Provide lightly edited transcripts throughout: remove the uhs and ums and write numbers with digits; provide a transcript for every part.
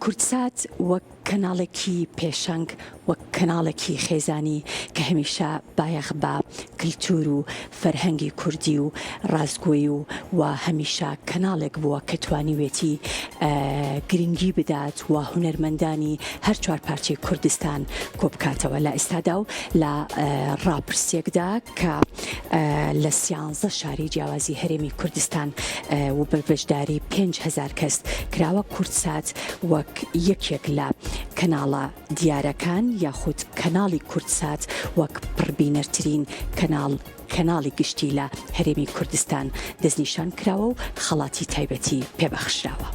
کورتسات وەک کەناڵێکی پێشەنگ وەک کەناڵێکی خێزانی کە هەمیشە بایەخ بە کللتور و فەرهەنگی کوردی و ڕازگۆیی و هەمیشە کەناڵێک بووە کە توانیوێتی گرنگی بدات و هونەرمەندانی هەر چوار پارچەی کوردستان کۆبکاتەوە لە ئێستادا و لە ڕاپرسێکدا کە لە 13 شاری جیاوازی هەرێمی کوردستان و بەشداری 5,000 کەس کراوە کورتسات وەک یەکێک لە کەناڵە دیارەکان یاخود کەناڵی کورتسات وەک پڕبینەرترین کەناڵی گشتی لە هەرێمی کوردستان دەستنیشان کراوە و خەڵاتی تایبەتی پێبەخشراوە.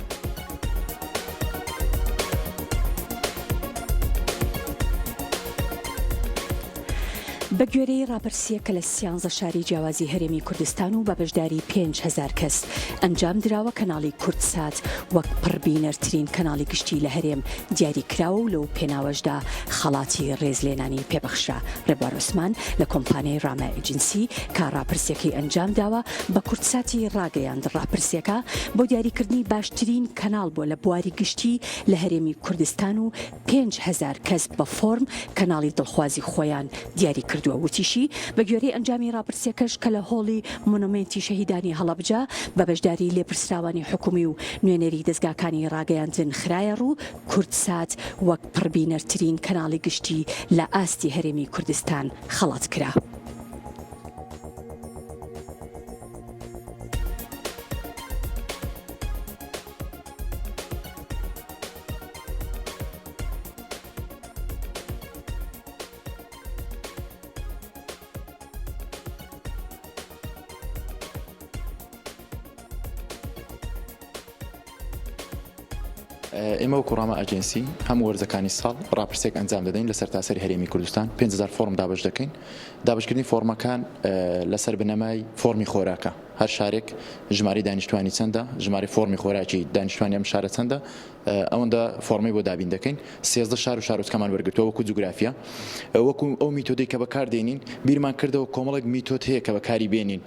بە گوێرەی ڕاپرسیەکە لە 13 شاری جیاوازی هەرێمی کوردستان و بە بەشداری 5,000 کەس ئەنجام درراوە کەناڵی کورتسات وەک پڕبینەرترین کەناڵی گشتی لە هەرێم دیاری کراوە و لەو پێناوەشدا خەڵاتی ڕێزلێنانی پێبەخشرا. ڕێبوار عوسمان لە کۆمپانیای ڕامە ئێجنسی کە ڕاپرسیەکەی ئەنجام داوە بە کورتساتی ڕاگەیاند. ڕاپرسیەکە بۆ دیاریکردنی باشترین کەناڵ بووە لە بواری گشتی لە هەرێمی کوردستان و 5,000 کەس بە فۆرم کەناڵی دڵخوازی خۆیان دیاری کردووە. وتیشی بە گوێرەی ئەنجامی ڕاپرسیەکەش کە لە هۆڵی مۆنومنتی شەهیدانی هەڵەبجە بە بەشداری لێپرسراوانی حکومی و نوێنەری دەستگاکانی ڕاگەیاندن خرایە ڕوو کورتسات وەک پڕبینەرترین کەناڵی گشتی لە ئاستی هەرێمی کوردستان خەڵات کرا. ئێمە وەکو ڕامە ئەجێنسی هەموو وەرزەکانی ساڵ ڕاپرسێک ئەنجام دەدەین لە سەرتاسەری هەرێمی کوردستان 5,000 فۆرم دابش دەکەین. دابشکردنی فۆرمەکان لەسەر بنەمای فۆرمی خۆراکە. هەر شارێک ژماری دانیشتوانی چەندە، ژماری فۆرمی خۆراکی دانیشتوانی ئەم شارە چەندە، ئەوەندە فۆرمی بۆ دابین دەکەین. 13 شار و شارۆچکەمان وەرگرتووە وەکو جوگرافیا، وەکو ئەو میتۆدەی کە بەکاردێنین بیرمان کردەوە کۆمەڵێک میتۆد هەیە کە بەکاری بێنین.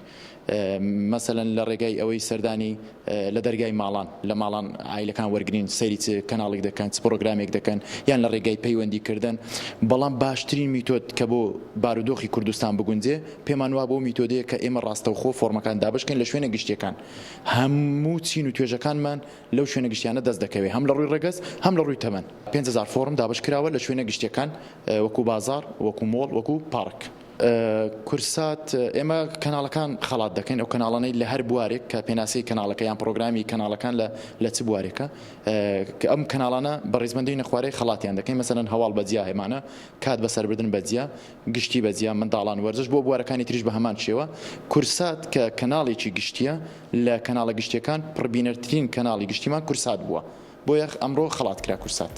مەسەلەن لە ڕێگای ئەوەی سەردانی لە دەرگای ماڵان لە ماڵان ئایلەکان وەرگین سەیری کەناڵێک دەکەن پرۆگرامێک دەکەن یان لە ڕێگای پەیوەندیکردن. بەڵام باشترین میتۆد کە بۆ بارودۆخی کوردستان بگونجێ پێمان وا بۆ میتۆدەیە کە ئێمە ڕاستەوخۆ فۆرمەکان دابشکەین لە شوێنە گشتیەکان. هەموو چین و توێژەکانمان لەو شوێنە گشتیانە دەست دەکەوێت، هەم لە ڕووی ڕێگەز هەم لە ڕووی تەمەن. 5,000 فۆرم دابش کراوە لە شوێنە گشتیەکان وەکو بازار، وەکو مۆڵ، وەکو پارک. کورسات ئێمە کەناڵەکان خەڵات دەکەین، ئەو کەناڵانەی لە هەر بوارێک کە پێناسی کەناڵەکە یان پرۆگرامی کەناڵەکان لە چ بوارێکە ئەم کەناڵانە بە ڕێزبەندی نەخوارەی خەڵاتیان دەکەین. مەسەلەن هەواڵ بەجیا هێمانە، کات بەسەربردن بەجیا، گشتی بەجیا، منداڵان وەرزش بۆ بوارەکانی تریش بە هەمان شێوە. کورسات کە کەناڵێکی گشتیە لە کەناڵە گشتیەکان پڕبینەرترین کەناڵی گشتیمان کورسات بووە، بۆ یەخ ئەمڕۆ خەڵات کرا کورسات.